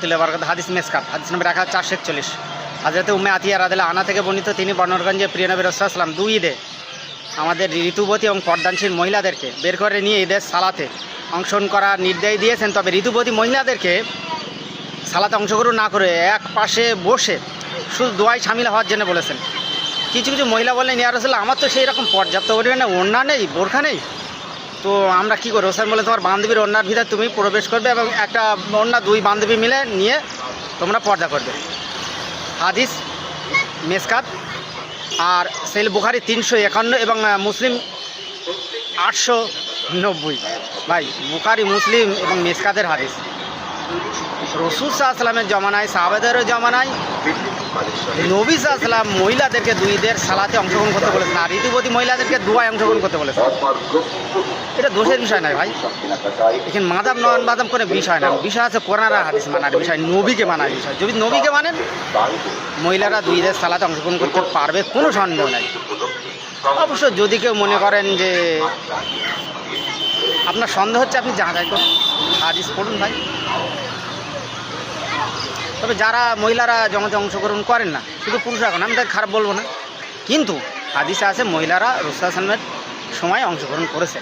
রহমতুল্লাহি ওয়া বারাকাতুহু। হাদিস মেসকাত, হাদিস নম্বর 1441। হযরত উম্মে আতিয়া রাদিয়াল্লাহু আনহা থেকে বর্ণিত, তিনি বর্ণনা যে প্রিয় নবী রাসূলুল্লাহ সাল্লাল্লাহু আলাইহি ওয়াসাল্লাম দুই ঈদে আমাদের ঋতুবতী এবং পর্দানশীল মহিলাদেরকে বের করে নিয়ে ঈদের সালাতে অংশগ্রহণ করার নির্দেশ দিয়েছেন। তবে ঋতুবতী মহিলাদেরকে সালাতে অংশগ্রহণ না করে এক পাশে বসে শুধু দোয়ায় শামিল হওয়ার জন্য বলেছেন। কিছু কিছু মহিলা বললেন, ইয়া রাসূলুল্লাহ, আমার তো সেই রকম পর্যাপ্ত পরিমাণে ওড়না নেই, বোরখা নেই, তো আমরা কী করবো? হোসেন বলে, তোমার বান্ধবীর ওড়নার ভিতরে তুমি প্রবেশ করবে এবং একটা ওড়না দুই বান্ধবী মিলে নিয়ে তোমরা পর্দা করবে। হাদিস মেসকাত। আর সহিহ বুখারী 351 এবং মুসলিম 890। ভাই, বুখারী, মুসলিম এবং মেসকাতের হাদিস। রাসূল সাল্লাল্লাহু আলাইহি ওয়াসাল্লামের জমানায়, সাহাবাদেরও জমানায় নবী সাল্লাল্লাহু আলাইহি ওয়াসাল্লাম মহিলাদেরকে দুই ঈদের সালাতে অংশগ্রহণ করতে বলেছেন, আর ঋতুবতী মহিলাদেরকে দুয়ায় অংশগ্রহণ করতে বলেছেন। এটা দোষের বিষয় নয় ভাই, এখানে মাদাম নন মাদাম করে বিষয় না, বিষয় আছে কোরআন আর হাদিস মানার বিষয়, নবীকে মানার বিষয়। যদি নবীকে মানেন, মহিলারা দুই ঈদের সালাতে অংশগ্রহণ করতে পারবে, কোনো সন্দেহ নাই। অবশ্য যদি কেউ মনে করেন যে আপনার সন্দেহ হচ্ছে, আপনি যাচাই করুন, হাদিস পড়ুন ভাই। তবে যারা মহিলারা জমাতে অংশগ্রহণ করেন না, শুধু পুরুষরা এখন, আমি তাকে খারাপ বলবো না, কিন্তু হাদিসে আছে মহিলারা রাসূলুল্লাহ সাল্লাল্লাহু আলাইহি ওয়াসাল্লামের সময় অংশগ্রহণ করেছে।